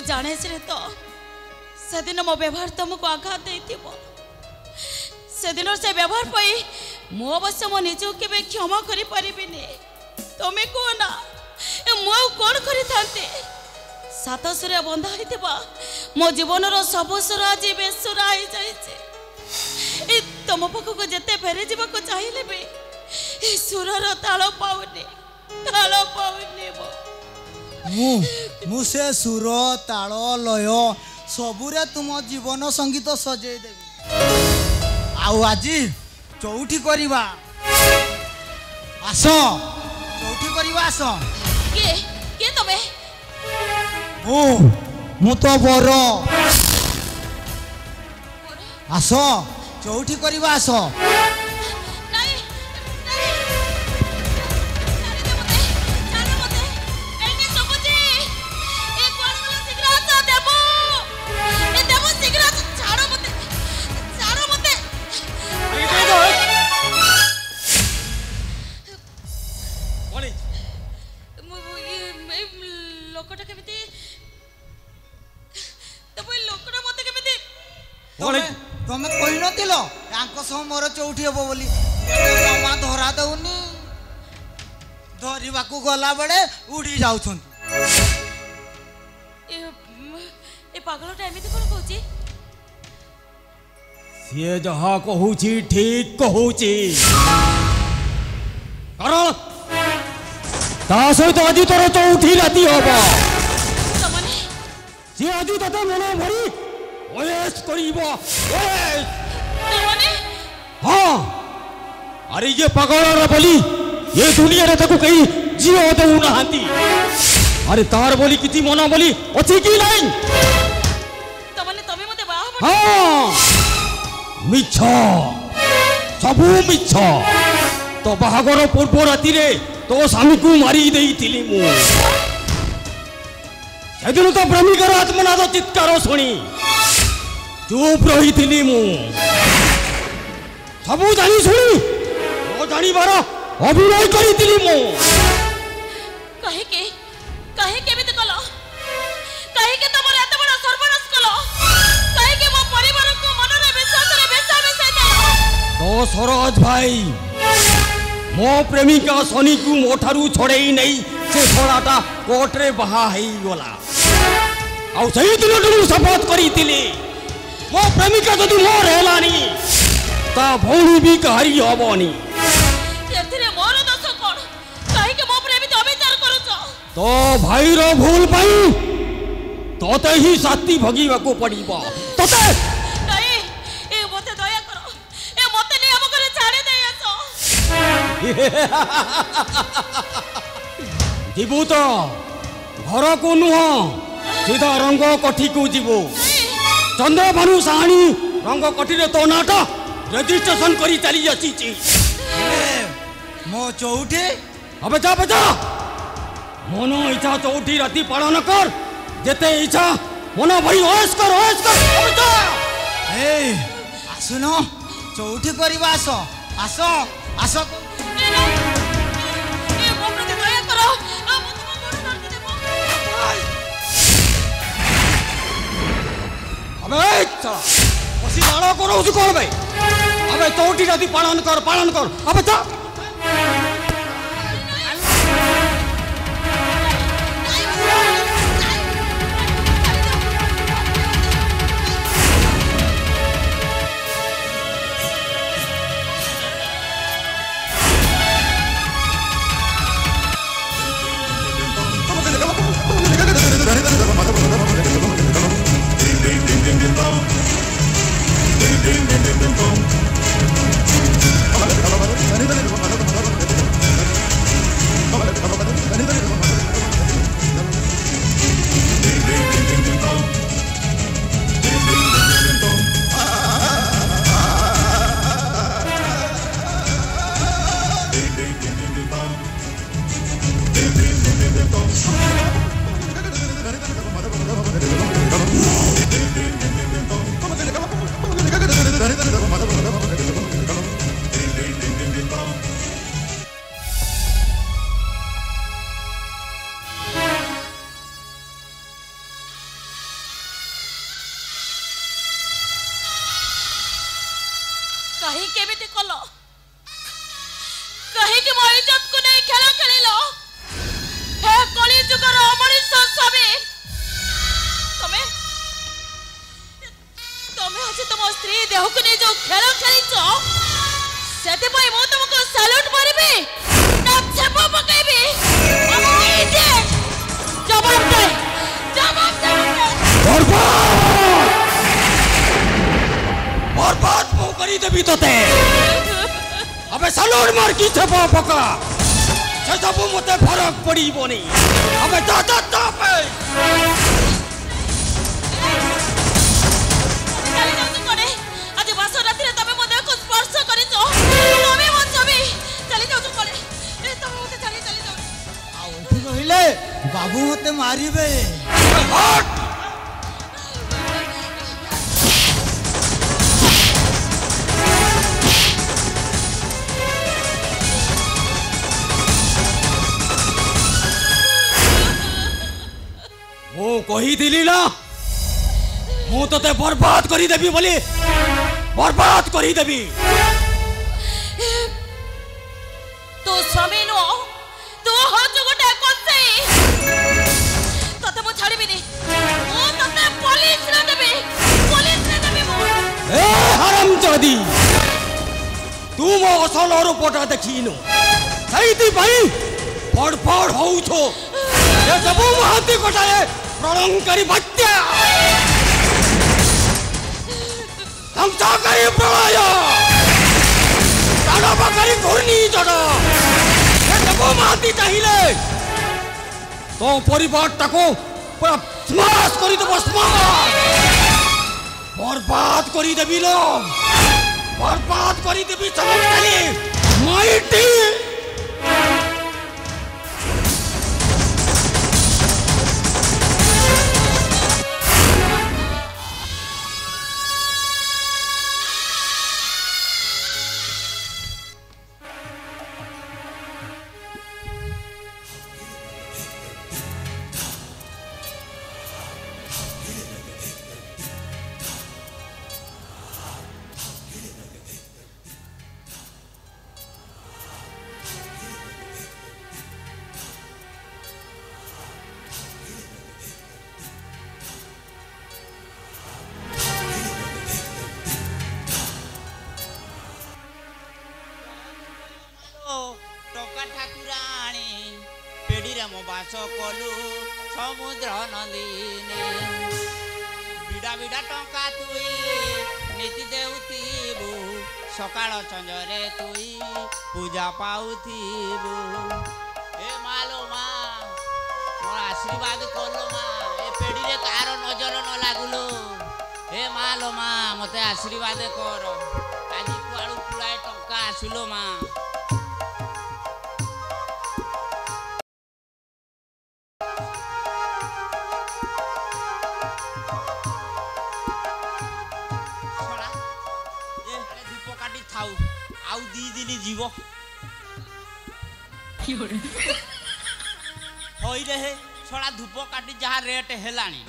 जाने से तो से दिन मो व्यवहार तुमको आघात देथिबो से दिन से व्यवहार पाई मो अवश्य मो निजो केबे क्षमा करि परिबिनी तमे को ना मो कोन करि थांते सात सुरे बंधा होइतिबा मो जीवन रो सब सुर आज बेसुरा हो जाइछे ए तुम पाखक जेते फेरे जीवा को चाहिए बे ए सुर रो तालो पाउनी मु से सुर ताल लय सबुरे तुम जीवन संगीत सजे देवी आउ आज चौठी करवा आस चौठी करवा आस के तमे मु तो बर आस चौठी करवा आस तमें कही नथिल मोर चौठी हम बोली जमा धरा दौनी धरवा गला बेले उड़ी जाऊँ पागलटा एमती कौन कहूँ सी जहा कहूँ ठीक कहूँ सहित आज तोर चौठी राति हम सी आज ते मन भरी हाँ अरे ये पागल बोली ये दुनिया रे ताको कहीं जीव दऊ ना अरे तार बोली किती मन बोली अच्छी की नहीं हाँ मिछ सबू मिछ तो बाहागर पूर्व राति रे तो स्वामी को मारी देइथिली मु सेदिन तो प्रेमिकार आत्मनाद चित्कार शुणी चुप रही थी मु सबू जानी शुणी न जानिबार अभिनय करी मु कहे के एमिति कलो कहे के तमर एत बड़ सर्वनाश कलो कहे के मो परिवार को मन रे विश्वास रे बेसा बेसा देलो तो सरोज भाई मो प्रेमिका सोनी को मोठारू छोड़े नहीं से छोड़ाटा कोर्ट रे बहा हेई गला आउ सही दिन शपथ करी मो प्रेमिका जदि मोर हेलानी ता भौणी भी कहारी हबनी एथिरे मोर दोष कोन काहे के मो प्रेमी तो अविचार करूछ तो भाई रो भूल पाई तोते ही शास्ति भोगीबा को पड़ीबो तोते नहीं ए मते दया करो ए मते नहीं हम करे छाड़ी दे आसो जीवू तो घर को नुह सीधा रंग कठी को जीवू चंद्रभानु साणी रंग कटी तो नाट रजिस्ट्रेशन करी चली आसी मो चौठी अबे जा बजा मन इच्छा चौठी राति पालन कर जेते इच्छा मन भाई ओएस कर अबे जा आसुन चौठी करवा आस आस आस ए मो प्रति दया करो आ मो तुम गोड़ धरती देबो अबे चला बसी लाड़ा करो कौन भाई अबे चौठी राति पालन कर अबे जा कहीं केमिति कल कहीं कि मो इज्जत को नहीं खेल खेल हे कली जुगर अमनीष स्वामी तमे तमे आज तुम स्त्री देह को नहीं जो खेल खेल सेति पई मो तुमको सैल्यूट मारिबी ना छेप पकाइबी जवाब दे बर्बाद मो करी देबी तोते अबे सैल्यूट मार की छेप पका से सब मते फरक पड़ीबोनी अबे दादा तापे आज बास राति तमे मो देह को स्पर्श करिछो तमे मो छबी चली जाऊ कोले तमे मते चली जाऊ आ ओठी कहिले बाबू मते मारिबे हट मो कही दिली ना मु तोते बर्बाद करी देबी बोली बर्बाद करी देबी तो स्वामी नो तू होच गोटे कोसे तते मो छाड़ीबी नी मो तते पुलिस रे देबी मो ए हरामजादी तू मो असल रूपटा देखिनु सहीति भाई फड़फड़ होउछो ये सब महाती कोटाए प्रलंकारी बच्चा ধ্বংসকারী প্রলয় তাড়াবাকারী ঘূর্ণিঝড় এ দেব মাতি চাইলে তো পরিবারটাকে পুরা স্মাশ করে দেব স্মাশ বরবাদ করে দেবি লো বরবাদ করে দেবি চমৎকারী মাইটি कलु समुद्र नदीने बिड़ा बिड़ा टंका तुई नीति देउथीबु सकाळ चंजरे तुई पूजा पाउथीबु ए मालो मा मोर आशीर्वाद कलो मा ए पेड़ी रे कार नजर न लागुलो ए मालो मा मते आशीर्वाद कर आज कुआळु पुळाए टंका आसिलो मा आउ दी दिन जीव होई रहे छड़ा धूप काटी जहाँ रेट हेलानी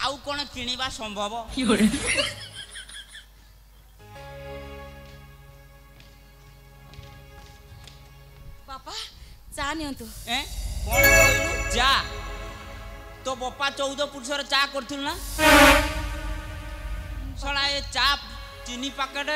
आउ कौन किनिबा संभव बापा चा नियंतु ए कौन कहलु जा तो बप्पा 14 पुरुषर चा करथुल ना छड़ा ए चा चीनी पैकेट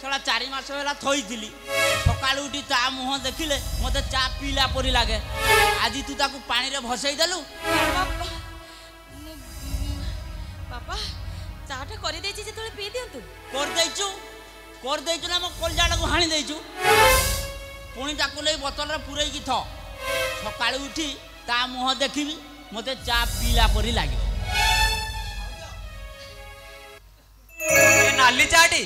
छड़ा 4 मास होला थई दिली सकाळ उठी ता मुह देखिले मते चा पीला परी लागे आज तू ताकू पानी रे भसई देलु बापा चाटा करि देछि जे तळे पी दियंतु कर देइछु ना म कोलजाडा को हानि देइछु पुणी ताकू ले बोतल रे पुरई की थ सकाळ उठी ता मुह देखिबी मते चा पीला परी लागे ए नाली चाटी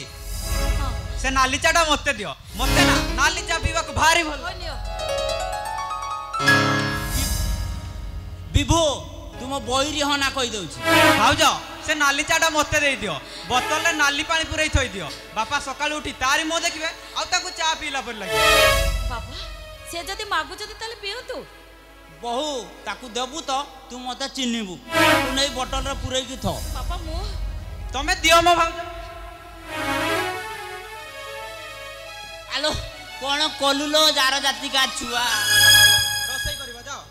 से नाली चाटा मते दियो मते ना नाली चा पीवा को भारी भल विभु तुम बहिरी हना कहि दउछि भाउज से नाली चाटा मते दे दियो बोतल रे नाली पानी पुरई थई दियो बापा सकाळ उठी तारी मो देखिबे आ ताकू चा पीला पर लागे बापा से जदी मागु जदी तले पियंतु बहु ताकू देबु तो तू मते चिन्हिबु तू नै बोतल रे पुरई की थ बापा मु तमे दियो मो भाउज ଆଲୋ କଣ କଲୁଲୋ ଜାର ଜାତିକା ଛୁଆ ରୋଷେଇ କରିବା ଯାଅ।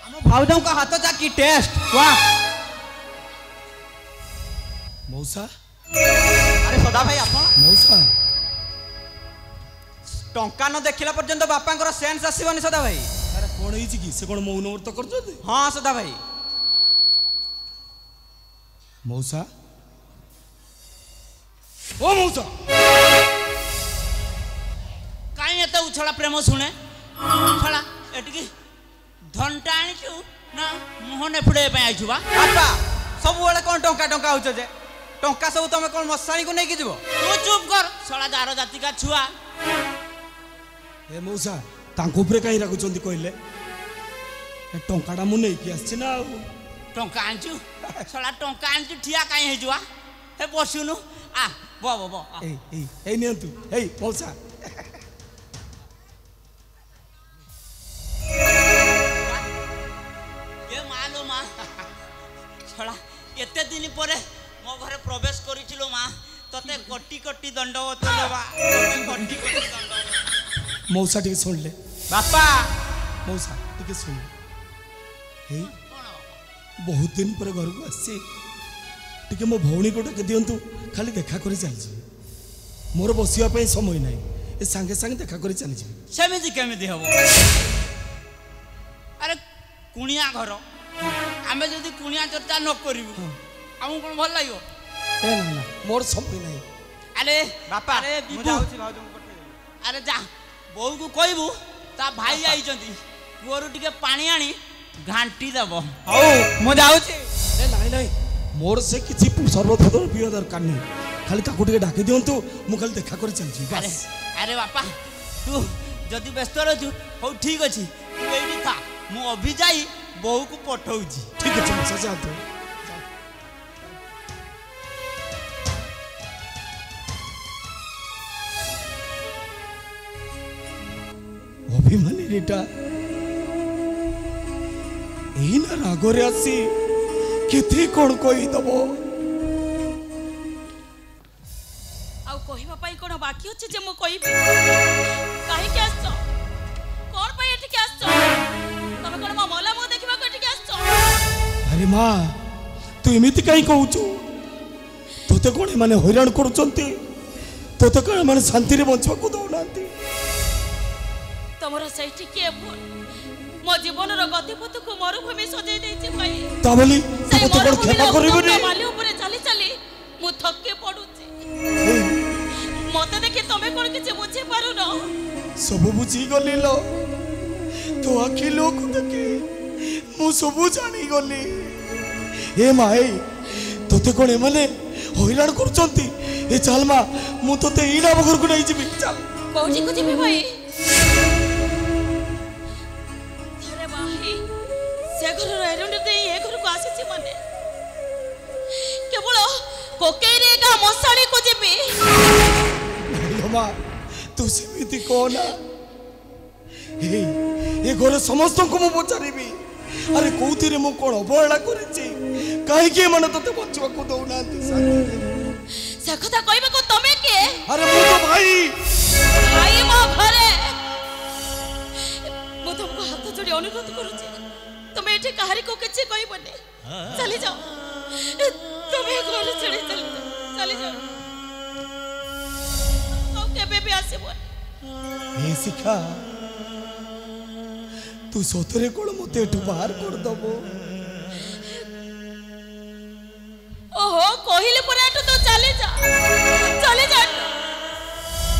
ଆମ ଭାଉଜଙ୍କ ହାତ ଚାକି ଟେଷ୍ଟ वाह। मौसा ଆରେ ସଦା ଭାଇ ଆପଣ मौसा ଟଙ୍କା ନ ଦେଖିଲା ପର୍ଯ୍ୟନ୍ତ ବାପାଙ୍କର ସେନ୍ସ ଆସିବନି ସଦା ଭାଇ। अरे कौन है कि से कौन मौन व्रत करछते ହଁ ସଦା ଭାଇ। मौसा ओ मौसा କାଇଁ ଏତେ ଉଛଳା ପ୍ରେମ ଶୁଣେ ଛଳା ଏଟିକି ଧନଟା ଆଣିଛୁ ନା ମୁହଁ ନେଫୁଡେ ପାଇଁ ଆଇଛୁ ବା ବାପା ସବୁବେଳେ କଣ ଟଙ୍କା ଟଙ୍କା ହଉଛ ଯେ ଟଙ୍କା ସବୁ ତମେ କଣ ମଶାଣୀକୁ ନେଇକି ଯିବ। ତୁ ଚୁପ୍ କର ଛଳା ଜାର ଜାତିକା ଛୁଆ ए मौसा तांको उपरे काई राखुचंती कहले ए टंकाटा मु नै कि आछि ना ଟଙ୍କା ଆଣିଛୁ ଛଳା ଟଙ୍କା ଆଣିଛୁ ଠିଆ କାଇଁ ହେଇଛୁ ବା ହେ ବସୁନୁ ଆ ବ ए नियंतु ए मौसा ଏ ମା ଲୋ ମା ଛଳା ଏତେ ଦିନ ପରେ ମୋ ଘରେ ପ୍ରବେଶ କରିଥିଲୁ ମା ତତେ କୋଟି କୋଟି ଦଣ୍ଡବତ ଦେବା କୋଟି କୋଟି ଦଣ୍ଡବତ मौसा टिके सुन ले ବାପା मौसा टिके सुन हे बहुत दिन पर घर को आसी टिके मो भौणी को टके दियंतु खाली देखा करी चल जी मोर बसिया पे समय नाही ए संगे संगे देखा करी चल जी ସେମିତି କେମିତି ହବ ଆରେ କୁଣିଆ ଘର ଆମେ ଯଦି କୁଣିଆ ଚର୍ଚ୍ଚା ନ କରିବୁ ଆମକୁ କ'ଣ ଭଲ ଲାଗିବ ए ना ना मोर समय नाही ଆରେ ବାପା ଆରେ ମୁଁ ବିଭୁ ଯାଉଛି ଭାଉଜଙ୍କୁ ପଠେଇଦେବି। ଆରେ ଯା ବୋଉକୁ କହିବୁ ତା ଭାଇ ଆଇଛନ୍ତି କୂଅରୁ ଟିକେ ପାଣି ଆଣି ଘାଣ୍ଟି ଦେବ ହଉ ମୁଁ ଯାଉଛି। ए नाही नाही मोर से किछि सर्वत पियो दरकार नहीं खाली ताकू टिके डाकी दियंतु मु खाली देखा करी चल जी ଆରେ बस ଆରେ ବାପା ତୁ ଯଦି ବ୍ୟସ୍ତ ରହୁଛୁ ହଉ ଠିକ୍ ଅଛି ତୁ ଏଇଠି ଥା ମୁଁ ଅଭି ଯାଇ ବୋଉକୁ ପଠଉଛି ठीक है मौसा जा तो अभिमानी रेटा एही ना रागरे आसी केते कोन कोई दबो ଆଉ କହିବା ପାଇଁ କ'ଣ ବାକି ଅଛି ଯେ ମୁଁ କହିବି କାହିଁକି ଆସିଛ କ'ଣ ପାଇଁ ଏଠିକି ଆସିଛ ତମେ କ'ଣ ମୋ ମଲା ମୁହଁ ଦେଖିବାକୁ ଏଠିକି ଆସିଛ अरे माँ तू एमिति काई कहूचु तोते कोन माने हैरान करूचंती तोते कोन माने शांति रे बंचवा को दउनांती ତମର ସେଇଠି କିଏ ଭୁଲ ମୋ ଜୀବନର ଗତିପଥକୁ ମରୁଭୂମି ସଜେଇ ଦେଇଛି ଭାଇ ତା ବୋଲି ସେଇ ତୋତେ କୋନ କ୍ଷମା ମରୁଭୂମିର କରିବନି ବାଲି ଉପରେ ଚାଲି ଚାଲି ମୁଁ ଥକି ପଡୁଛି ମତେ ଦେଖି ତମେ କ'ଣ କିଛି ବୁଝି ପାରୁନ सब बुझी गली लो तो आखि लोक देखी मु सब जानी गली ए माई तोते कोन माने हैरान करूचंती ए चल मा मु तोते इना बगर को नहीं जीबी चल कोठी को जिबे भाई अरे भाई से घर रेरुंड दे ए घर को आसी माने केवल कोकेरे का मसाणी को जिबे माँ तू सेमिति कोना ए घर समस्त को मु पचारिबी अरे कोउथिरे मु कोन अवहेला करिछि काहे के मन तते बचवा को दउनांती से कथा कहबे को तमे के अरे मु तो भाई मो घरे मु तुमको हाथ जोड़ी अनुरोध करूची तुम एठी कहारी को किछि कहबने चली जाओ तुम घर चली चली जाओ तो केबे भी आसीबो ए शिखा तू सतरे कोन मते एठु बाहर कर दबो ओहो कहिले पर एठु तो चली जा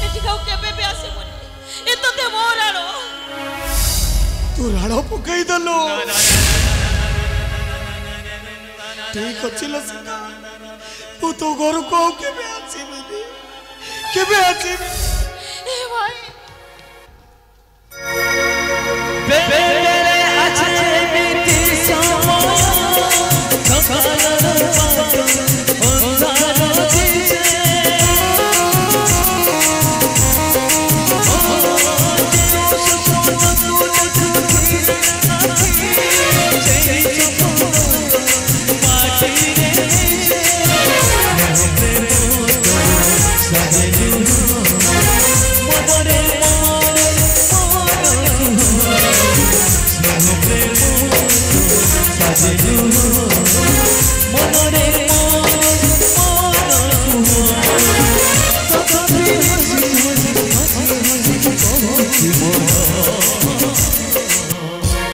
एठी काउ केबे भी आसीबो ए तो ते मोराड़ो तू राणो पकई दलो ठीक अछि ल शिखा तू तो घर को केबे आसीबी ए भाई बे